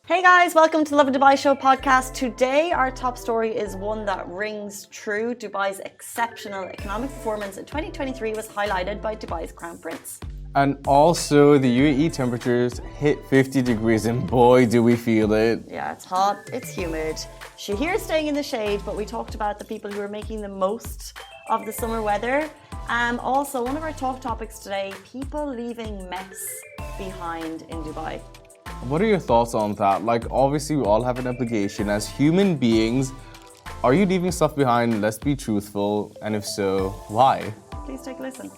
Hey guys, welcome to the Lovin Dubai Show podcast. Today, our top story is one that rings true. Dubai's exceptional economic performance in 2023 was highlighted by Dubai's Crown Prince. And also, the UAE temperatures hit 50 degrees, and boy, do we feel it. Yeah, it's hot, it's humid. Shahir's staying in the shade, but we talked about the people who are making the most of the summer weather. Also, one of our talk topics today, people leaving mess behind in Dubai. What are your thoughts on that? Like, obviously, we all have an obligation as human beings. Are you leaving stuff behind? Let's be truthful. And if so, why? Please take a listen.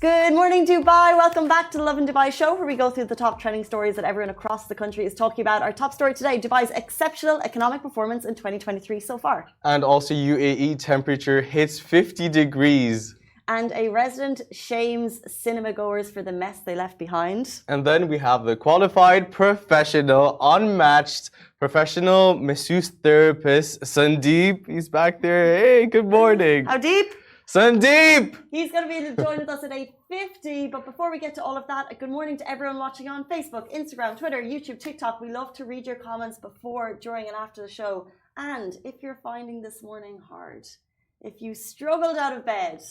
Good morning, Dubai. Welcome back to the Lovin Dubai Show, where we go through the top trending stories that everyone across the country is talking about. Our top story today, Dubai's exceptional economic performance in 2023 so far. And also, UAE temperature hits 50 degrees. And a resident shames cinema-goers for the mess they left behind. And then we have the qualified, professional, unmatched, professional masseuse therapist, Sandeep. He's back there. Hey, good morning. How deep? Sandeep! He's going to be joined with us at 8:50. But before we get to all of that, a good morning to everyone watching on Facebook, Instagram, Twitter, YouTube, TikTok. We love to read your comments before, during, and after the show. And if you're finding this morning hard, if you struggled out of bed,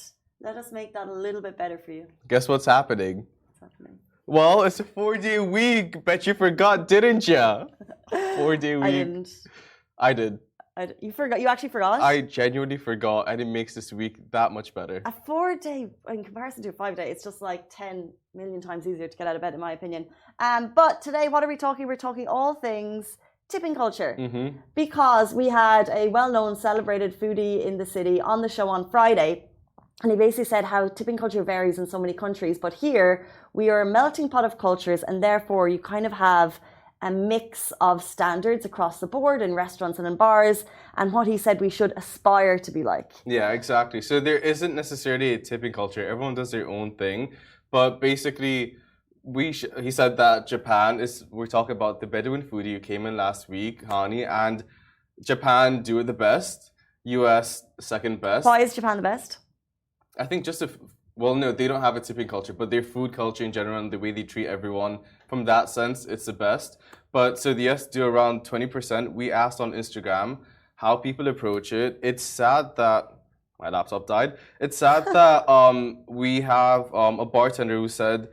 let us make that a little bit better for you. Guess what's happening? What's happening? Well, it's a 4-day week. Bet you forgot, didn't you? 4-day week. I didn't. I did. You forgot? You actually forgot? I genuinely forgot, and it makes this week that much better. A 4-day, in comparison to a 5-day, it's just like 10 million times easier to get out of bed, in my opinion. But today, what are we talking? We're talking all things tipping culture. Mm-hmm. Because we had a well-known celebrated foodie in the city on the show on Friday. And he basically said how tipping culture varies in so many countries. But here, we are a melting pot of cultures, and therefore you kind of have a mix of standards across the board in restaurants and in bars, and what he said we should aspire to be like. Yeah, exactly. So there isn't necessarily a tipping culture. Everyone does their own thing. But basically, he said that Japan is, we're talking about the Bedouin foodie who came in last week, Hani, and Japan do it the best, US second best. Why is Japan the best? I think just well, no, they don't have a tipping culture, but their food culture in general and the way they treat everyone, from that sense, it's the best. But so the US do around 20%. We asked on Instagram how people approach it. It's sad that my laptop died. It's sad that we have a bartender who said,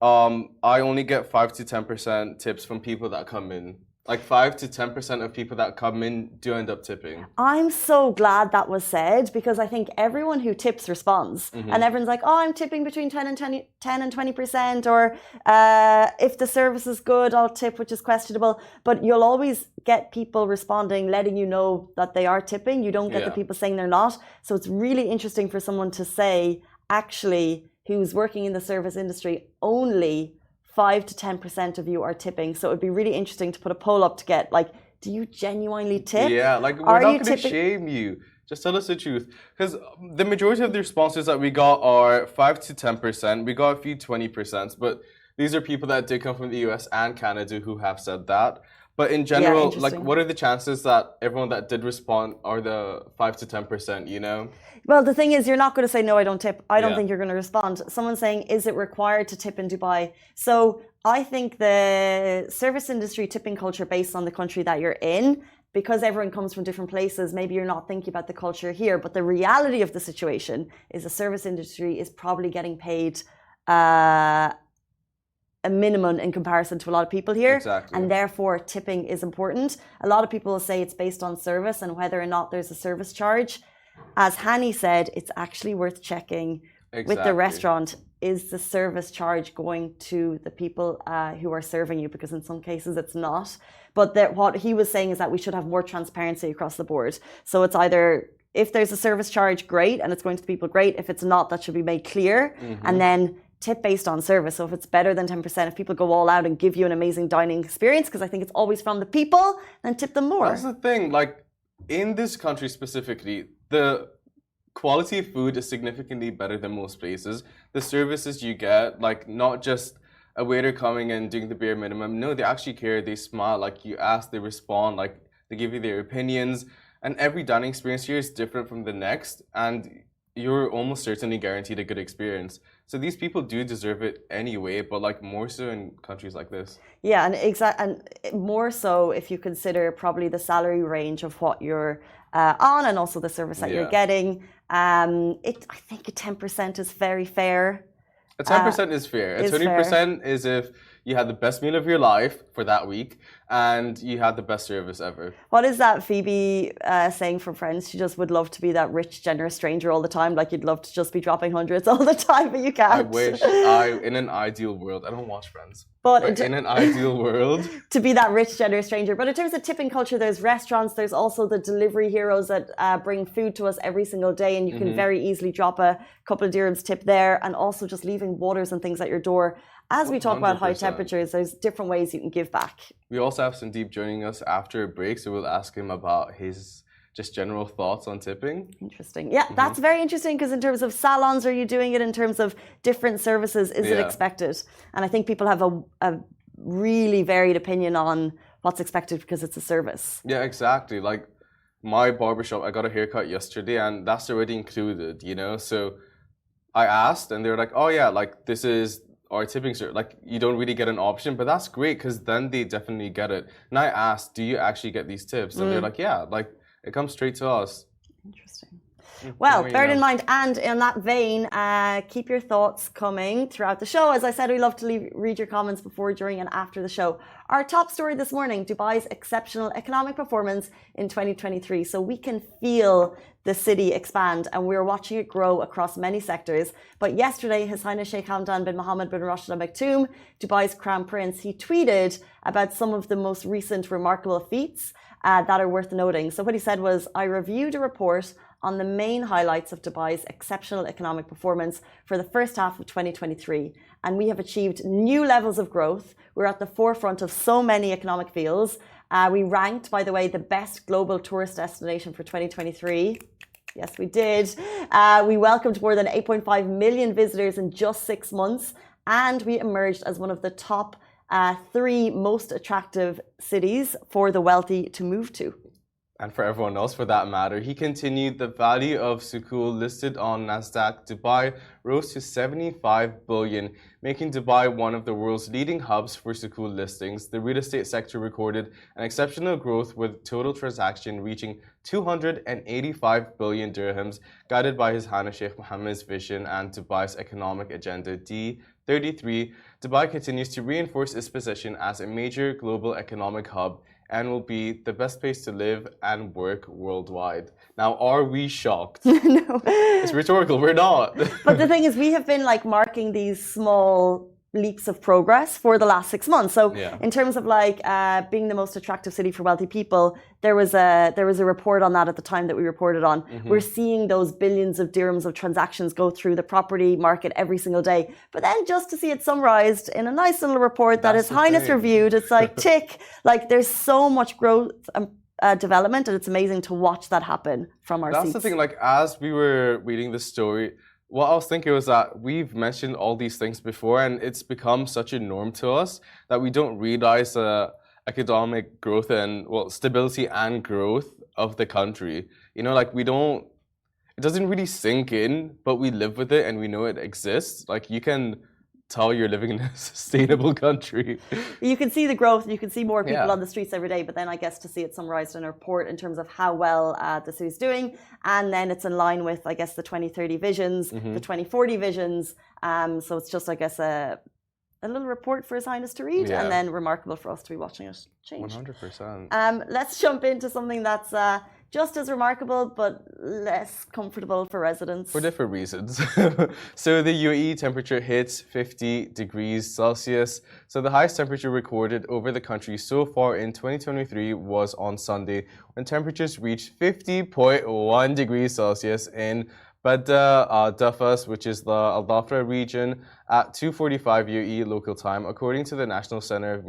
I only get 5 to 10% tips from people that come in. Like 5 to 10% of people that come in do end up tipping. I'm so glad that was said, because I think everyone who tips responds. Mm-hmm. And everyone's like, oh, I'm tipping between 10 and 20%, or if the service is good, I'll tip, which is questionable. But you'll always get people responding, letting you know that they are tipping. You don't get the people saying they're not. So it's really interesting for someone to say, actually, who's working in the service industry, only 5 to 10% of you are tipping. So it would be really interesting to put a poll up to get, like, do you genuinely tip? Yeah, like, we're not going to shame you. Just tell us the truth. Because the majority of the responses that we got are 5 to 10%. We got a few 20%, but these are people that did come from the US and Canada who have said that. But in general, like, what are the chances that everyone that did respond are the 5 to 10%, you know? Well, the thing is, you're not going to say, no, I don't tip. I don't think you're going to respond. Someone's saying, is it required to tip in Dubai? So I think the service industry tipping culture based on the country that you're in, because everyone comes from different places, maybe you're not thinking about the culture here. But the reality of the situation is the service industry is probably getting paid a minimum in comparison to a lot of people here. Exactly. And therefore, tipping is important. A lot of people will say it's based on service and whether or not there's a service charge. As Hani said, it's actually worth checking with the restaurant. Is the service charge going to the people who are serving you? Because in some cases it's not. But what he was saying is that we should have more transparency across the board. So it's either, if there's a service charge, great, and it's going to the people, great. If it's not, that should be made clear. Mm-hmm. And then tip based on service. So if it's better than 10%, if people go all out and give you an amazing dining experience, because I think it's always from the people, then tip them more. That's the thing. Like, in this country specifically, the quality of food is significantly better than most places. The services you get, like, not just a waiter coming and doing the bare minimum. No, they actually care. They smile. Like, you ask, they respond. Like, they give you their opinions. And every dining experience here is different from the next. And you're almost certainly guaranteed a good experience. So these people do deserve it anyway, but like more so in countries like this. Yeah, and more so if you consider probably the salary range of what you're on, and also the service that you're getting. I think a 10% is very fair. A 10% is fair. A 20% is if you had the best meal of your life for that week and you had the best service ever. What is that Phoebe saying from Friends? She just would love to be that rich, generous stranger all the time. Like you'd love to just be dropping hundreds all the time, but you can't. I wish. In an ideal world, I don't watch Friends. But in an ideal world, to be that rich, generous stranger. But in terms of tipping culture, there's restaurants. There's also the delivery heroes that bring food to us every single day, and you can very easily drop a couple of dirhams tip there, and also just leaving waters and things at your door. As we talk about high temperatures, there's different ways you can give back. We also have Sandeep joining us after a break, so we'll ask him about his just general thoughts on tipping. Interesting. Yeah, that's very interesting because in terms of salons, are you doing it in terms of different services? Is it expected? And I think people have a really varied opinion on what's expected because it's a service. Yeah, exactly. Like my barbershop, I got a haircut yesterday and that's already included, you know? So I asked and they were like, oh yeah, like this is our tipping service. Like you don't really get an option, but that's great because then they definitely get it. And I asked, do you actually get these tips? And they're like, yeah, like it comes straight to us. Interesting. Well, bear it in mind, and in that vein, keep your thoughts coming throughout the show. As I said, we love to read your comments before, during, and after the show. Our top story this morning, Dubai's exceptional economic performance in 2023. So we can feel the city expand, and we're watching it grow across many sectors. But yesterday, His Highness Sheikh Hamdan bin Mohammed bin Rashid Al Maktoum, Dubai's Crown Prince, he tweeted about some of the most recent remarkable feats that are worth noting. So what he said was, I reviewed a report on the main highlights of Dubai's exceptional economic performance for the first half of 2023. And we have achieved new levels of growth. We're at the forefront of so many economic fields. We ranked, by the way, the best global tourist destination for 2023. Yes, we did. We welcomed more than 8.5 million visitors in just 6 months. And we emerged as one of the top 3 most attractive cities for the wealthy to move to. And for everyone else for that matter, he continued, the value of Sukuk listed on Nasdaq Dubai rose to 75 billion, making Dubai one of the world's leading hubs for Sukuk listings. The real estate sector recorded an exceptional growth with total transaction reaching 285 billion dirhams, guided by His Highness Sheikh Mohammed's vision and Dubai's economic agenda D33. Dubai continues to reinforce its position as a major global economic hub and will be the best place to live and work worldwide. Now, are we shocked? No. It's rhetorical, we're not. But the thing is, we have been like marking these small leaps of progress for the last 6 months. So in terms of like being the most attractive city for wealthy people, there was a report on that at the time that we reported on. We're seeing those billions of dirhams of transactions go through the property market every single day. But then just to see it summarized in a nice little report that His Highness reviewed, it's like tick, like there's so much growth and development, and it's amazing to watch that happen from our seats. That's the thing, like as we were reading this story, what I was thinking was that we've mentioned all these things before and it's become such a norm to us that we don't realize the economic growth and, well, stability and growth of the country. You know, like it doesn't really sink in, but we live with it and we know it exists. Like you can tell you're living in a sustainable country. You can see the growth, you can see more people on the streets every day, but then I guess to see it summarized in a report in terms of how well the city's doing, and then it's in line with, I guess, the 2030 visions, the 2040 visions. So it's just, I guess, a little report for His Highness to read, and then remarkable for us to be watching it change. 100%. Let's jump into something that's just as remarkable, but less comfortable for residents. For different reasons. So the UAE temperature hits 50 degrees Celsius. So the highest temperature recorded over the country so far in 2023 was on Sunday, when temperatures reached 50.1 degrees Celsius in Badda Dafas, which is the Al Dhafra region, at 2:45 UAE local time, according to the National Center of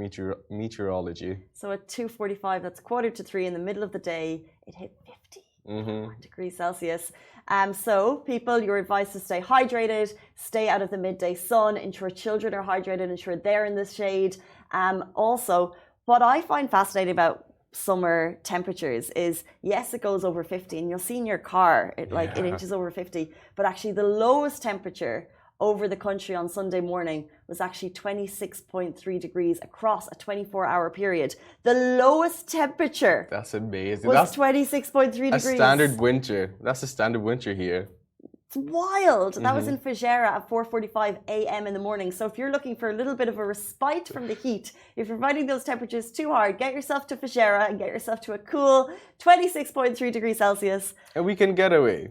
Meteorology. So at 2:45, that's 2:45 in the middle of the day, it hit 50 degrees Celsius. So people, you're advised to stay hydrated, stay out of the midday sun, ensure children are hydrated, ensure they're in the shade. Also, what I find fascinating about summer temperatures is, yes, it goes over 50 and you'll see in your car, it inches over 50, but actually the lowest temperature over the country on Sunday morning was actually 26.3 degrees across a 24-hour period. The lowest temperature. That's amazing. Was 26.3 degrees. A standard winter. That's a standard winter here. It's wild. That was in Fujairah at 4:45 a.m. in the morning. So if you're looking for a little bit of a respite from the heat, if you're finding those temperatures too hard, get yourself to Fujairah and get yourself to a cool 26.3 degrees Celsius. And we can get away.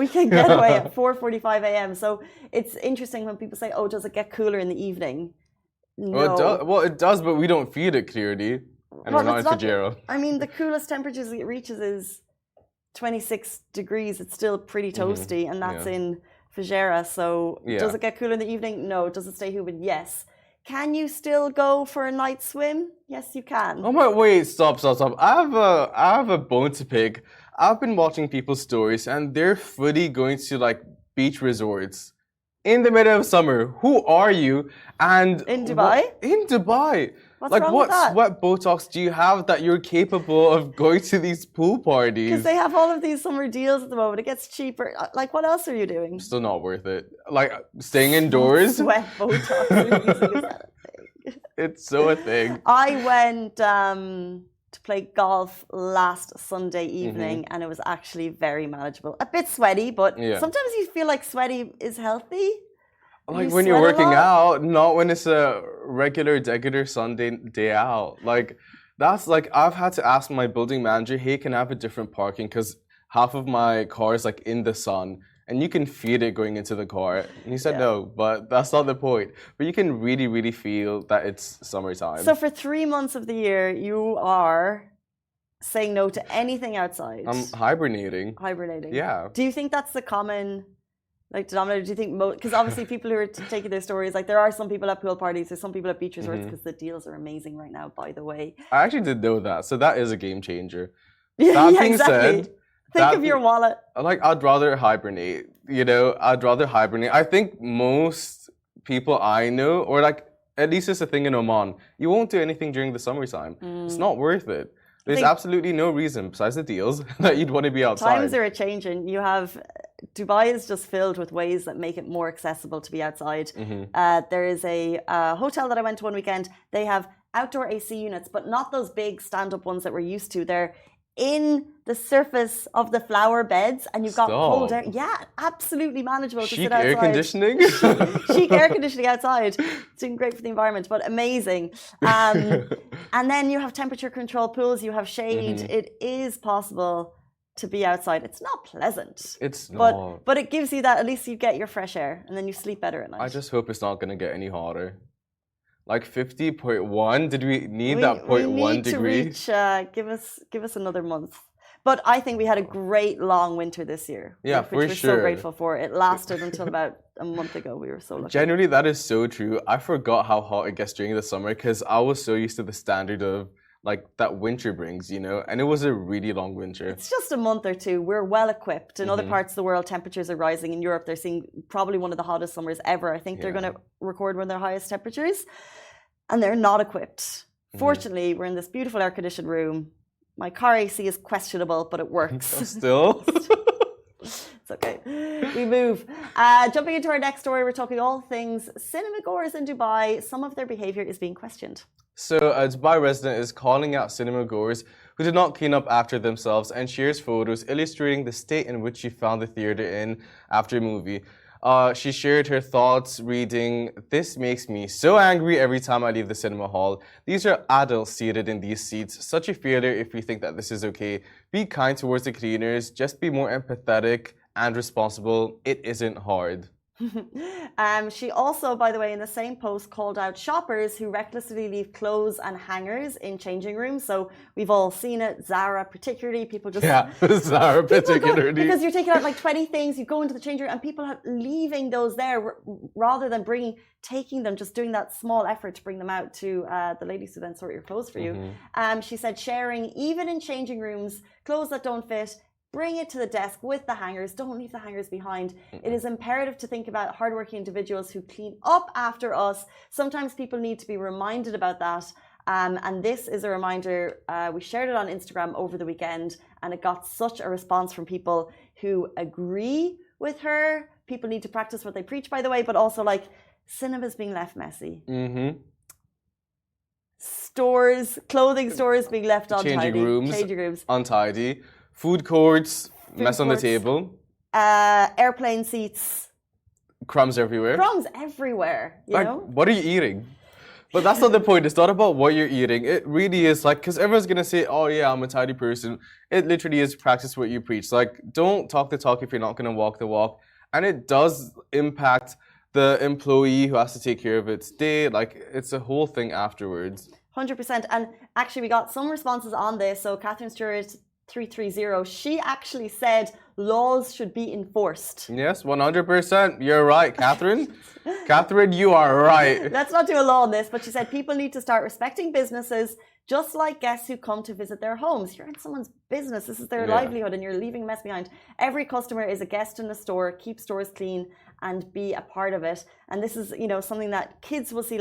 We can get away at 4:45 a.m. So it's interesting when people say, "Oh, does it get cooler in the evening?" No. Well, it does, but we don't feel it clearly, and we're not in Fujairah. I mean, the coolest temperatures it reaches is 26 degrees. It's still pretty toasty, and that's in Fujairah. So does it get cooler in the evening? No. Does it stay humid? Yes. Can you still go for a night swim? Yes, you can. Oh my! Wait! Stop! I have a bone to pick. I've been watching people's stories and they're fully going to like beach resorts in the middle of summer. Who are you? And in Dubai? In Dubai. What's wrong with that? What Botox do you have that you're capable of going to these pool parties? Because they have all of these summer deals at the moment. It gets cheaper. Like, what else are you doing? Still not worth it. Like staying indoors. Sweat Botox. Is that a thing? It's so a thing. I went to play golf last Sunday evening and it was actually very manageable. A bit sweaty, but sometimes you feel like sweaty is healthy. Like when you're working out, not when it's a regular Sunday day out. Like that's like I've had to ask my building manager, hey, can I have a different parking? Because half of my car is like in the sun. And you can feel it going into the car. And he said no, but that's not the point. But you can really, really feel that it's summertime. So for 3 months of the year, you are saying no to anything outside. I'm hibernating. Hibernating. Yeah. Do you think that's the common denominator? Do you think because obviously people who are taking their stories, like there are some people at pool parties, there's some people at beach resorts because the deals are amazing right now, by the way. I actually did know that. So that is a game changer. That being said, think of your wallet. Like, I'd rather hibernate, I'd rather hibernate. I think most people I know, or like, at least it's a thing in Oman, you won't do anything during the summertime. It's not worth it. There's absolutely no reason, besides the deals, that you'd want to be outside. Times are changing. Dubai is just filled with ways that make it more accessible to be outside. There is a hotel that I went to one weekend. They have outdoor AC units, but not those big stand-up ones that we're used to. They're in the surface of the flower beds and you've got cold air. Yeah, absolutely manageable to sit outside. Air conditioning? Chic air conditioning outside. It's doing great for the environment, but amazing. And then you have temperature control pools, you have shade. It is possible to be outside. It's not pleasant. It's not. But it gives you that, at least you get your fresh air and then you sleep better at night. I just hope it's not going to get any hotter. Like 50.1? Did we need that 0.1 degree? To reach, give us another month. But I think we had a great long winter this year. Yeah, which we're so grateful for. It lasted until about a month ago. We were so lucky. Generally, that is so true. I forgot how hot it gets during the summer because I was so used to the standard of like that winter brings, and it was a really long winter. It's just a month or two. We're well equipped. In other parts of the world, temperatures are rising. In Europe, they're seeing probably one of the hottest summers ever. I think they're going to record one of their highest temperatures. And they're not equipped. Fortunately, we're in this beautiful air-conditioned room. My car AC is questionable, but it works. Still? It's okay. We move. Jumping into our next story, we're talking all things cinema-goers in Dubai. Some of their behavior is being questioned. So a Dubai resident is calling out cinema-goers who did not clean up after themselves and shares photos illustrating the state in which she found the theater in after a movie. She shared her thoughts reading, "This makes me so angry every time I leave the cinema hall. These are adults seated in these seats. Such a failure if we think that this is okay. Be kind towards the cleaners. Just be more empathetic and responsible. It isn't hard." She also, by the way, in the same post called out shoppers who recklessly leave clothes and hangers in changing rooms. So we've all seen it. Zara particularly, people just... Yeah, Zara particularly. Because you're taking out like 20 things, you go into the changing room and people are leaving those there rather than taking them, just doing that small effort to bring them out to the ladies who then sort your clothes for you. She said sharing, even in changing rooms, clothes that don't fit, bring it to the desk with the hangers. Don't leave the hangers behind. It is imperative to think about hardworking individuals who clean up after us. Sometimes people need to be reminded about that. And this is a reminder, we shared it on Instagram over the weekend, and it got such a response from people who agree with her. People need to practice what they preach, by the way, but also like cinema's being left messy. Stores, clothing stores being left untidy. Changing rooms, untidy. Food courts, mess on the table. Airplane seats. Crumbs everywhere. Crumbs everywhere, you know? What are you eating? But that's not the point. It's not about what you're eating. It really is like, because everyone's going to say, oh yeah, I'm a tidy person. It literally is practice what you preach. Like, don't talk the talk if you're not going to walk the walk. And it does impact the employee who has to take care of its day. Like, it's a whole thing afterwards. 100%. And actually, we got some responses on this. So Catherine Stewart 330, she actually said laws should be enforced. Yes, 100%. You're right, Catherine. Catherine, you are right. Let's not do a law on this, but she said people need to start respecting businesses just like guests who come to visit their homes. You're in someone's business. This is their livelihood and you're leaving a mess behind. Every customer is a guest in the store. Keep stores clean and be a part of it. And this is, you know, something that kids will see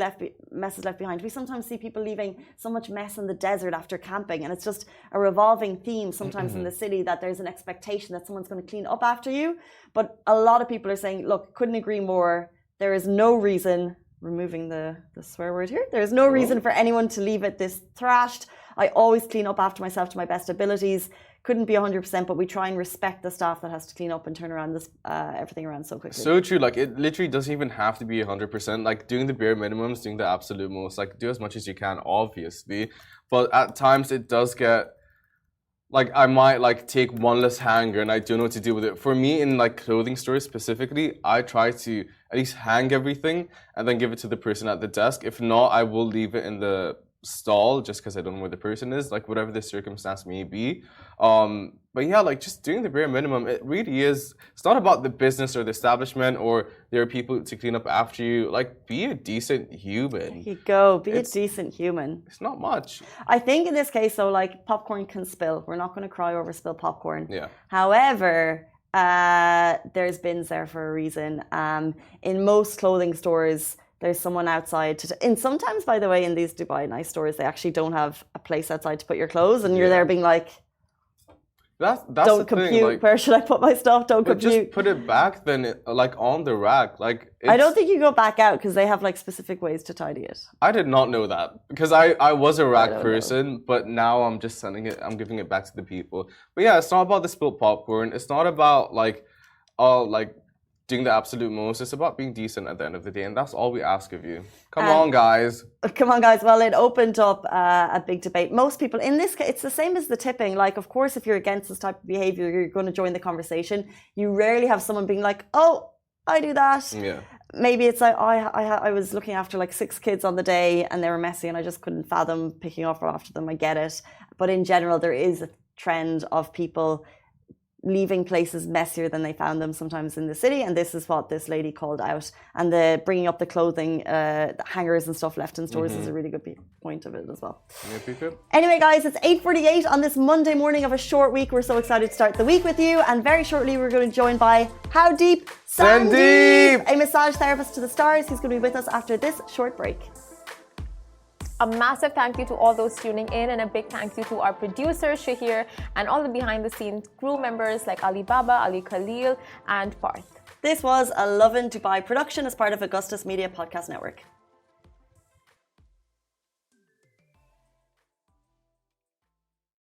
messes left behind. We sometimes see people leaving so much mess in the desert after camping, and it's just a revolving theme sometimes in the city that there's an expectation that someone's going to clean up after you. But a lot of people are saying, look, couldn't agree more. There is no reason, removing the swear word here, there is no reason for anyone to leave it this thrashed. I always clean up after myself to my best abilities. Couldn't be 100%, but we try and respect the staff that has to clean up and turn around this everything around so quickly. So true. Like, it literally doesn't even have to be 100%. Like, doing the bare minimums, doing the absolute most. Like, do as much as you can, obviously. But at times, it does get... Like, I might, like, take one less hanger and I don't know what to do with it. For me, in, like, clothing stores specifically, I try to at least hang everything and then give it to the person at the desk. If not, I will leave it in the stall just because I don't know where the person is, like, whatever the circumstance may be. But yeah, like, just doing the bare minimum, it really is. It's not about the business or the establishment or there are people to clean up after you. Like, be a decent human. There you go. Be a decent human. It's not much. I think in this case, though, like, popcorn can spill. We're not going to cry over spilled popcorn. Yeah. However, there's bins there for a reason. In most clothing stores, there's someone outside. And sometimes, by the way, in these Dubai nice stores, they actually don't have a place outside to put your clothes, and you're there being like, That's don't the compute. thing, like, where should I put my stuff? Don't compute. Just put it back then, like, on the rack. Like, I don't think you go back out because they have like specific ways to tidy it. I did not know that because I was a rack person, but now I'm just sending it. I'm giving it back to the people. But yeah, it's not about the spilled popcorn. It's not about like doing the absolute most. It's about being decent at the end of the day, and that's all we ask of you. Come on, guys. Come on, guys. Well, it opened up a big debate. Most people, in this case, it's the same as the tipping. Like, of course, if you're against this type of behavior, you're going to join the conversation. You rarely have someone being like, oh, I do that. Yeah. Maybe it's like, I was looking after like 6 kids on the day and they were messy and I just couldn't fathom picking up after them. I get it. But in general, there is a trend of people leaving places messier than they found them sometimes in the city, and this is what this lady called out. And the bringing up the clothing, the hangers and stuff left in stores is a really good point of it as well. Anyway, guys, it's 8:48 on this Monday morning of a short week. We're so excited to start the week with you, and very shortly we're going to be joined by How Deep? Sandeep, a massage therapist to the stars. He's going to be with us after this short break. A massive thank you to all those tuning in, and a big thank you to our producer Shahir and all the behind the scenes crew members like Ali Baba, Ali Khalil and Parth. This was a Lovin Dubai production as part of Augustus Media Podcast Network.